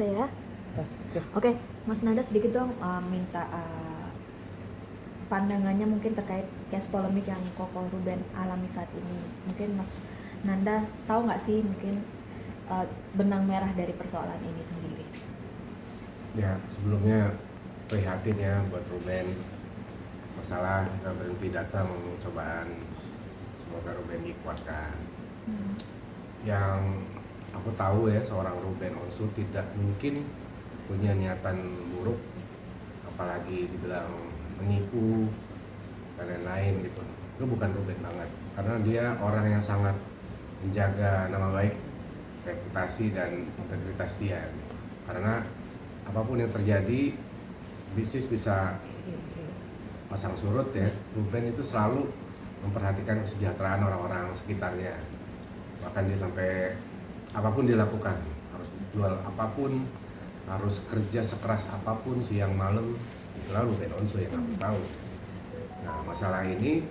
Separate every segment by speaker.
Speaker 1: Udah ya? Oke, Mas Nanda sedikit dong minta pandangannya mungkin terkait case polemik yang Koko Ruben alami saat ini. Mungkin Mas Nanda tahu nggak sih mungkin benang merah dari persoalan ini sendiri?
Speaker 2: Ya, sebelumnya prihatin ya buat Ruben. Masalah nggak berhenti datang cobaan. Semoga Ruben dikuatkan. Yang aku tahu ya, seorang Ruben Onsu tidak mungkin punya niatan buruk, apalagi dibilang menipu dan lain-lain gitu. Itu bukan Ruben banget, karena dia orang yang sangat menjaga nama baik, reputasi dan integritas dia. Karena apapun yang terjadi, bisnis bisa pasang surut ya, Ruben itu selalu memperhatikan kesejahteraan orang-orang sekitarnya. Bahkan dia sampai apapun dia lakukan, harus jual apapun, harus kerja sekeras apapun siang malam, itulah Ruben Onsu yang aku tahu. Nah, masalah ini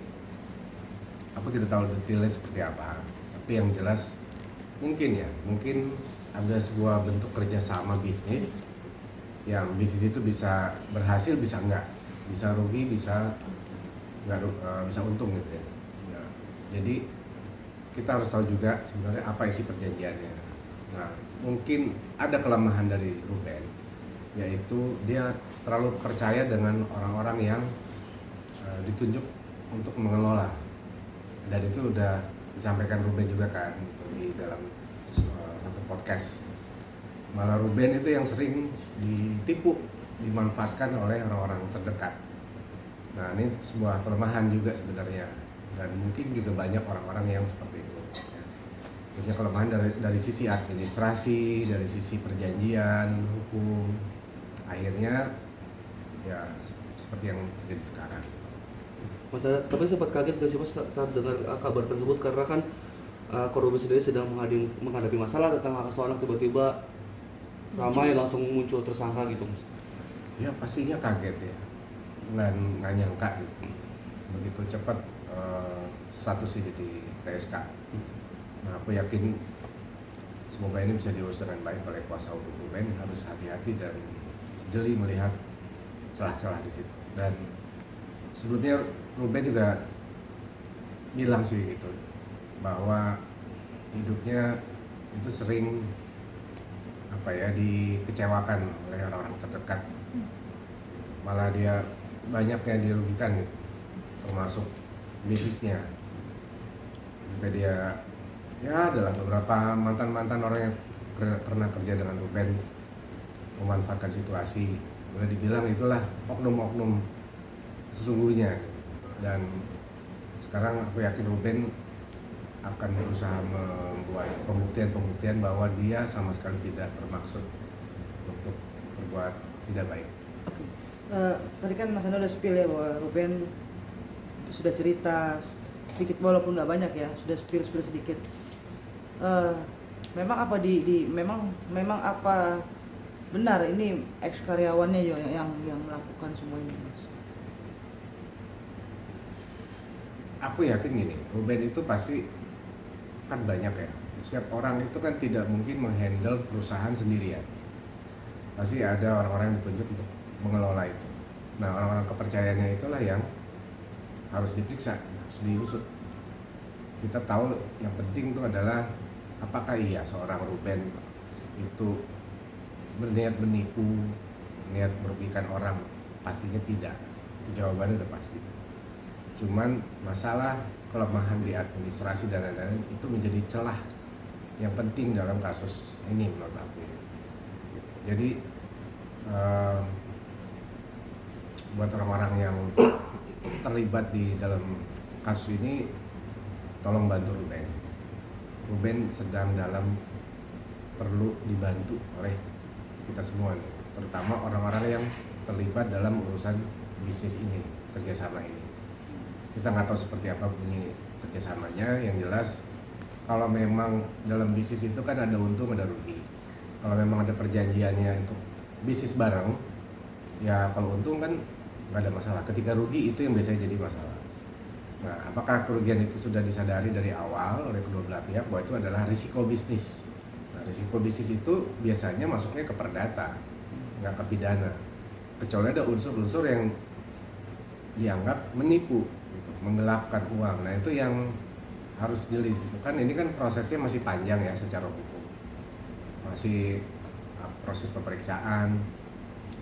Speaker 2: aku tidak tahu detailnya seperti apa, tapi yang jelas mungkin ada sebuah bentuk kerjasama bisnis, yang bisnis itu bisa berhasil bisa enggak, bisa rugi bisa enggak, bisa untung gitu ya. Nah, jadi kita harus tahu juga sebenarnya apa isi perjanjiannya. Nah, mungkin ada kelemahan dari Ruben, yaitu dia terlalu percaya dengan orang-orang yang ditunjuk untuk mengelola, dan itu udah disampaikan Ruben juga kan gitu, di dalam satu podcast. Malah Ruben itu yang sering ditipu, dimanfaatkan oleh orang-orang terdekat. Nah, ini sebuah kelemahan juga sebenarnya, dan mungkin juga banyak orang-orang yang seperti itu ya. Punya kelemahan dari sisi administrasi, dari sisi perjanjian hukum, akhirnya ya seperti yang terjadi sekarang.
Speaker 3: Mas, tapi sempat kaget gak sih Mas saat dengar kabar tersebut, karena kan Korban sendiri sedang menghadapi masalah tentang hak asuh anak, tiba-tiba ramai langsung muncul tersangka gitu Mas?
Speaker 2: Ya pastinya kaget ya, nggak nyangka gitu. Begitu cepat statusnya jadi TSK. Nah, aku yakin semoga ini bisa diurus dengan baik oleh kuasa hukum Ruben. Harus hati-hati dan jeli melihat celah-celah di situ. Dan sebelumnya Ruben juga bilang sih gitu, bahwa hidupnya itu sering dikecewakan oleh orang-orang terdekat. Malah dia banyak yang dirugikan gitu, termasuk bisnisnya. Juga dia adalah beberapa mantan orang yang pernah kerja dengan Ruben memanfaatkan situasi. Boleh dibilang itulah oknum-oknum sesungguhnya. Dan sekarang aku yakin Ruben akan berusaha membuat pembuktian bahwa dia sama sekali tidak bermaksud untuk berbuat tidak baik.
Speaker 4: Oke. Tadi kan Mas Anda udah spill ya bahwa Ruben sudah cerita sedikit walaupun nggak banyak ya, sudah spill sedikit. Memang apa memang apa benar ini ex karyawannya yang melakukan semua ini, Mas?
Speaker 2: Aku yakin gini, Ruben itu pasti kan banyak ya. Setiap orang itu kan tidak mungkin menghandle perusahaan sendirian. Pasti ada orang-orang yang ditunjuk untuk mengelola itu. Nah, orang-orang kepercayaannya itulah yang harus diperiksa, harus diusut. Kita tahu yang penting itu adalah apakah iya seorang Ruben itu berniat menipu, niat merugikan orang. Pastinya tidak. Itu jawabannya udah pasti. Cuman masalah kelemahan di administrasi dan lain-lain itu menjadi celah yang penting dalam kasus ini menurut aku. Jadi buat orang-orang yang terlibat di dalam kasus ini, tolong bantu Ruben. Ruben sedang perlu dibantu oleh kita semua nih, terutama orang-orang yang terlibat dalam urusan bisnis ini, kerjasama ini. Kita nggak tahu seperti apa bunyi kerjasamanya. Yang jelas kalau memang dalam bisnis itu kan ada untung ada rugi. Kalau memang ada perjanjiannya untuk bisnis bareng, ya kalau untung kan nggak ada masalah. Ketika rugi itu yang biasanya jadi masalah. Nah, apakah kerugian itu sudah disadari dari awal oleh kedua belah pihak bahwa itu adalah risiko bisnis? Nah, risiko bisnis itu biasanya masuknya ke perdata, nggak ke pidana. Kecuali ada unsur-unsur yang dianggap menipu, gitu, menggelapkan uang. Nah itu yang harus jeli. Kan ini kan prosesnya masih panjang ya secara hukum. Masih proses pemeriksaan,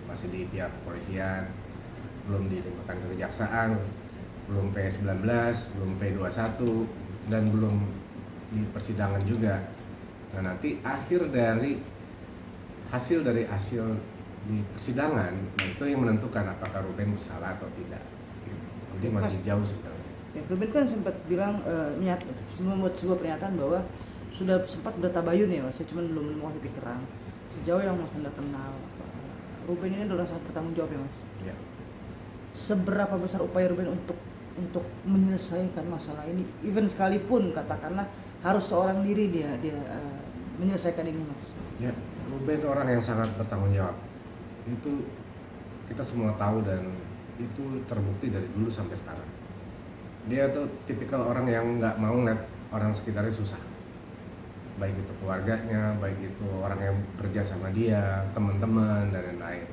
Speaker 2: masih di pihak kepolisian, belum dilimpahkan ke kejaksaan, belum P19, belum P21, dan belum di persidangan juga. Nah nanti hasil dari hasil di persidangan, nah itu yang menentukan apakah Ruben bersalah atau tidak. Jadi masih jauh sebenarnya.
Speaker 4: Ya, Ruben kan sempat bilang membuat sebuah pernyataan bahwa sudah sempat bertabayun ya mas, cuma belum mau titik terang. Sejauh yang mas Anda kenal, Ruben ini adalah sangat bertanggung jawab ya mas.
Speaker 2: Ya.
Speaker 4: Seberapa besar upaya Ruben untuk menyelesaikan masalah ini, even sekalipun katakanlah harus seorang diri dia menyelesaikan ini mas.
Speaker 2: Ya, Ruben orang yang sangat bertanggung jawab. Itu kita semua tahu dan itu terbukti dari dulu sampai sekarang. Dia tuh tipikal orang yang nggak mau ngeliat orang sekitarnya susah. Baik itu keluarganya, baik itu orang yang kerja sama dia, teman-teman dan lain-lain.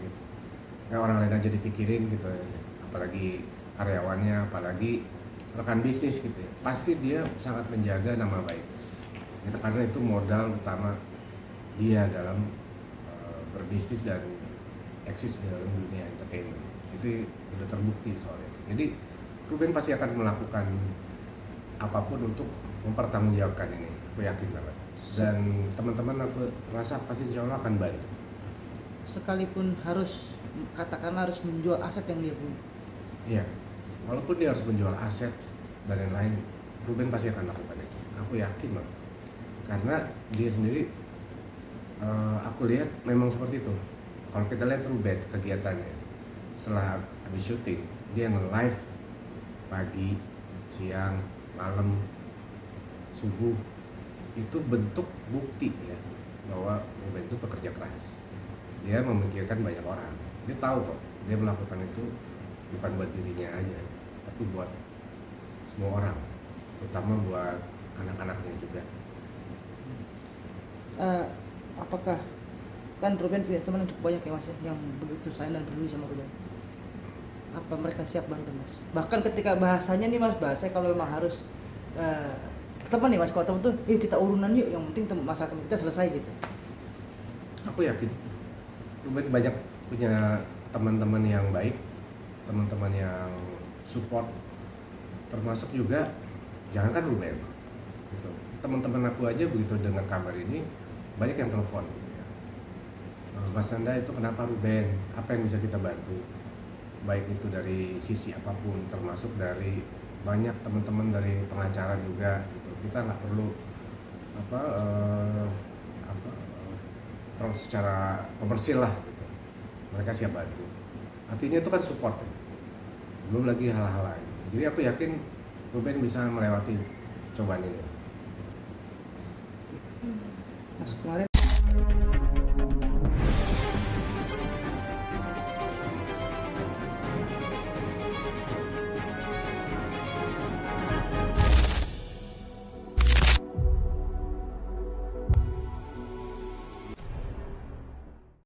Speaker 2: Gitu. Nggak orang lain aja dipikirin gitu, apalagi karyawannya, apalagi rekan bisnis gitu ya. Pasti dia sangat menjaga nama baik. Gitu, karena itu modal utama dia dalam berbisnis dan eksis dalam dunia entertainment. Itu udah terbukti soalnya. Jadi Ruben pasti akan melakukan apapun untuk mempertanggungjawabkan ini. Aku yakin banget. Dan teman-teman aku rasa pasti insya Allah akan bantu.
Speaker 4: Sekalipun harus katakanlah harus menjual aset yang dia punya.
Speaker 2: Iya. Walaupun dia harus menjual aset dan lain-lain, Ruben pasti akan lakukan itu. Aku yakin banget. Karena dia sendiri aku lihat memang seperti itu. Kalau kita lihat Ruben kegiatannya setelah habis syuting, dia nge-live pagi, siang, malam, subuh. Itu bentuk bukti ya bahwa Ruben itu pekerja keras. Dia memikirkan banyak orang. Dia tahu kok dia melakukan itu bukan buat dirinya aja, tapi buat semua orang, terutama buat anak-anaknya juga.
Speaker 4: Apakah kan Ruben punya teman yang cukup banyak ya mas, yang begitu sayang dan peduli sama Ruben? Apa mereka siap bantu mas? Bahkan ketika bahasanya nih mas, bahasanya kalau memang harus teman nih mas, kalau teman tuh, yuk kita urunan yuk, yang penting masalah teman kita selesai gitu.
Speaker 2: Aku yakin Ruben banyak punya teman-teman yang baik, teman-teman yang support, termasuk juga jangankan Ruben gitu. Teman-teman aku aja begitu dengar kabar ini banyak yang telepon gitu ya. Mas Nanda itu kenapa Ruben? Apa yang bisa kita bantu? Baik itu dari sisi apapun, termasuk dari banyak teman-teman dari pengacara juga gitu. Kita nggak perlu secara komersil lah gitu. Mereka siap bantu. Artinya itu kan support ya. Belum lagi hal-hal lain. Jadi aku yakin Ruben bisa melewati cobaan ini.
Speaker 4: Mas kemarin